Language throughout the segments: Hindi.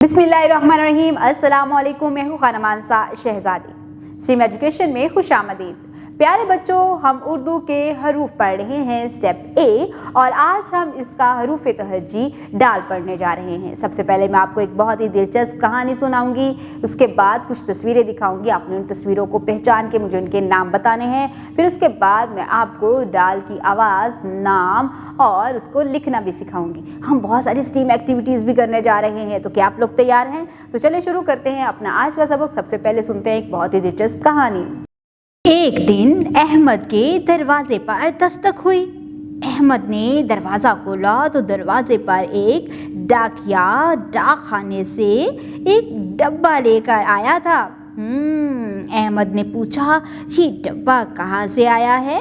बिस्मिल्लाहिर्रहमानिर्रहीम। अस्सलाम वालेकुम। मैं हूँ खाना मानसा शहजादी। स्ट्रीम एजुकेशन में खुशामदीद। प्यारे बच्चों, हम उर्दू के हरूफ पढ़ रहे हैं स्टेप ए, और आज हम इसका हरूफ तहज्जी डाल पढ़ने जा रहे हैं। सबसे पहले मैं आपको एक बहुत ही दिलचस्प कहानी सुनाऊंगी, उसके बाद कुछ तस्वीरें दिखाऊंगी। आपने उन तस्वीरों को पहचान के मुझे उनके नाम बताने हैं। फिर उसके बाद मैं आपको डाल की आवाज़, नाम और उसको लिखना भी सिखाऊंगी। हम बहुत सारी स्ट्रीम एक्टिविटीज़ भी करने जा रहे हैं, तो क्या आप लोग तैयार हैं? तो चलिए शुरू करते हैं अपना आज का सबक। सबसे पहले सुनते हैं एक बहुत ही दिलचस्प कहानी। एक दिन अहमद के दरवाजे पर दस्तक हुई। अहमद ने दरवाज़ा खोला तो दरवाजे पर एक डाकिया डाकखाने से एक डब्बा लेकर आया था। अहमद ने पूछा, ये डब्बा कहाँ से आया है?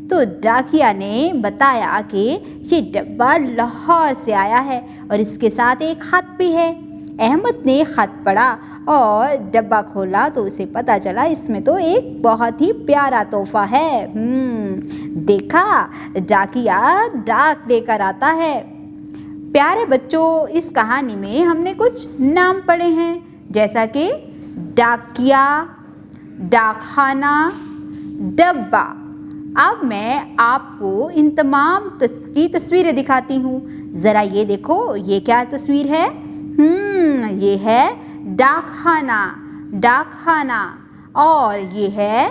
तो डाकिया ने बताया कि ये डब्बा लाहौर से आया है और इसके साथ एक खत भी है। अहमद ने खत पढ़ा और डब्बा खोला तो उसे पता चला इसमें तो एक बहुत ही प्यारा तोहफा है। देखा, डाकिया डाक लेकर आता है। प्यारे बच्चों, इस कहानी में हमने कुछ नाम पढ़े हैं, जैसा कि डाकिया, डाकखाना, डब्बा। अब मैं आपको इन तमाम की तस्वीरें दिखाती हूँ। ज़रा ये देखो, ये क्या तस्वीर है? ये है डाकखाना, डाकखाना। और ये है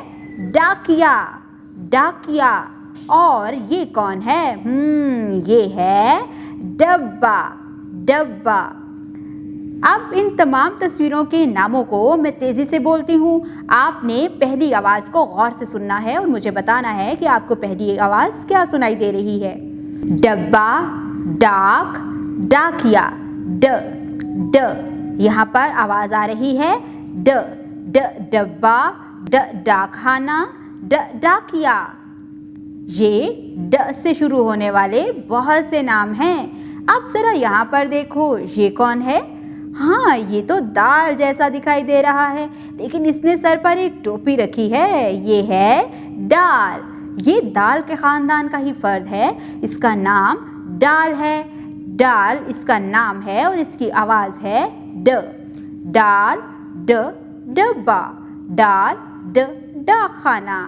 डाकिया, डाकिया। और ये कौन है? ये है डब्बा, डब्बा। अब इन तमाम तस्वीरों के नामों को मैं तेज़ी से बोलती हूँ। आपने पहली आवाज़ को गौर से सुनना है और मुझे बताना है कि आपको पहली आवाज़ क्या सुनाई दे रही है। डब्बा, डाक, डाकिया। ड, ड। यहाँ पर आवाज़ आ रही है ड, ड डब्बा, ड डाकखाना, ड डाकिया। ये ड से शुरू होने वाले बहुत से नाम हैं। अब ज़रा यहाँ पर देखो, ये कौन है? हाँ, ये तो दाल जैसा दिखाई दे रहा है, लेकिन इसने सर पर एक टोपी रखी है। ये है डाल। ये दाल के ख़ानदान का ही फ़र्द है। इसका नाम डाल है। डाल इसका नाम है और इसकी आवाज़ है ड। डाल, ड, डब्बा। डाल, ड, डाकखाना।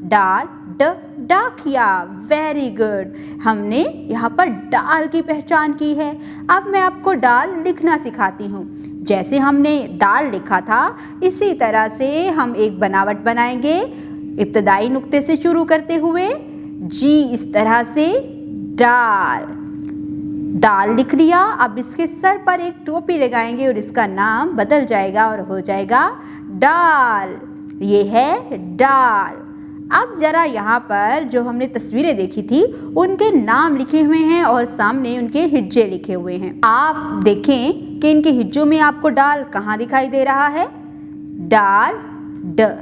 डाल, ड, डाकिया। Very good. हमने यहाँ पर डाल की पहचान की है। अब मैं आपको डाल लिखना सिखाती हूँ। जैसे हमने दाल लिखा था, इसी तरह से हम एक बनावट बनाएंगे। इब्तदाई नुक्ते से शुरू करते हुए जी, इस तरह से डाल। दाल लिख लिया। अब इसके सर पर एक टोपी लगाएंगे और इसका नाम बदल जाएगा और हो जाएगा डाल। ये है डाल। अब ज़रा यहाँ पर जो हमने तस्वीरें देखी थी, उनके नाम लिखे हुए हैं और सामने उनके हिज्जे लिखे हुए हैं। आप देखें कि इनके हिज्जों में आपको डाल कहाँ दिखाई दे रहा है? डाल, ड,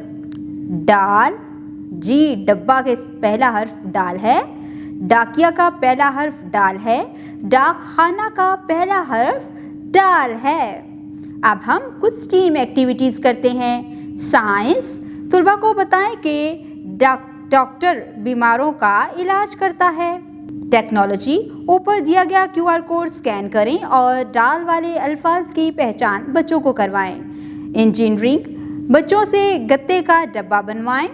डाल। जी, डब्बा के पहला हर्फ डाल है। डाकिया का पहला हर्फ डाल है। डाकखाना का पहला हर्फ डाल है। अब हम कुछ स्ट्रीम एक्टिविटीज़ करते हैं। साइंस, तुलबा को बताएं कि डॉक्टर बीमारों का इलाज करता है। टेक्नोलॉजी, ऊपर दिया गया QR कोड स्कैन करें और डाल वाले अल्फाज की पहचान बच्चों को करवाएं। इंजीनियरिंग, बच्चों से गत्ते का डब्बा बनवाएं।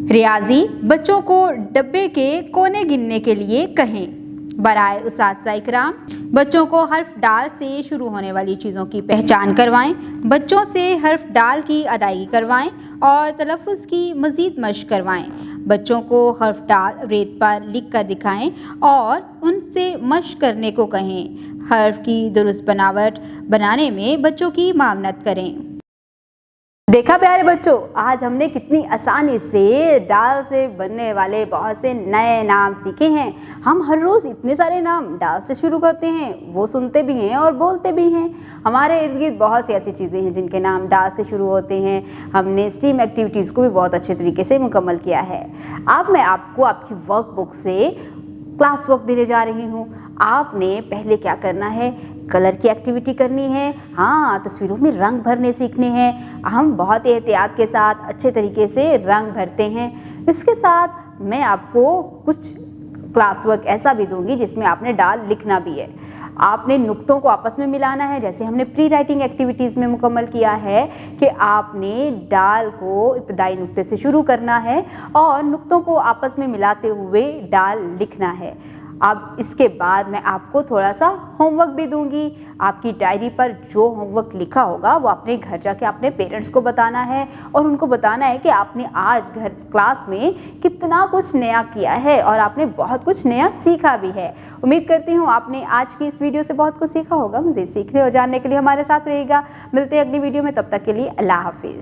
रियाजी, बच्चों को डब्बे के कोने गिनने के लिए कहें। बराए उस्ताद इकराम, बच्चों को हर्फ डाल से शुरू होने वाली चीज़ों की पहचान करवाएं। बच्चों से हर्फ डाल की अदायगी करवाएं और तलफ़्फ़ुज़ की मज़ीद मशक़ करवाएं। बच्चों को हर्फ डाल रेत पर लिख कर दिखाएं और उनसे मशक़ करने को कहें। हर्फ की दुरुस्त बनावट बनाने में बच्चों की मावनत करें। देखा प्यारे बच्चों, आज हमने कितनी आसानी से डाल से बनने वाले बहुत से नए नाम सीखे हैं। हम हर रोज़ इतने सारे नाम डाल से शुरू करते हैं, वो सुनते भी हैं और बोलते भी हैं। हमारे इर्द गिर्द बहुत सी ऐसी चीज़ें हैं जिनके नाम डाल से शुरू होते हैं। हमने स्ट्रीम एक्टिविटीज़ को भी बहुत अच्छे तरीके से मुकम्मल किया है। अब मैं आपको आपकी वर्कबुक से क्लास वर्क देने जा रही हूँ। आपने पहले क्या करना है? कलर की एक्टिविटी करनी है। हाँ, तस्वीरों में रंग भरने सीखने हैं। हम बहुत एहतियात के साथ अच्छे तरीके से रंग भरते हैं। इसके साथ मैं आपको कुछ क्लास वर्क ऐसा भी दूंगी जिसमें आपने डाल लिखना भी है। आपने नुक्तों को आपस में मिलाना है, जैसे हमने प्री राइटिंग एक्टिविटीज़ में मुकम्मल किया है कि आपने डाल को इब्तदाई नुक्ते से शुरू करना है और नुक्तों को आपस में मिलाते हुए डाल लिखना है। अब इसके बाद मैं आपको थोड़ा सा होमवर्क भी दूंगी। आपकी डायरी पर जो होमवर्क लिखा होगा वो अपने घर जाके अपने पेरेंट्स को बताना है और उनको बताना है कि आपने आज घर क्लास में कितना कुछ नया किया है और आपने बहुत कुछ नया सीखा भी है। उम्मीद करती हूँ आपने आज की इस वीडियो से बहुत कुछ सीखा होगा। मुझे सीखने और जानने के लिए हमारे साथ रहिएगा। मिलते हैं अगली वीडियो में, तब तक के लिए अल्लाह हाफिज़।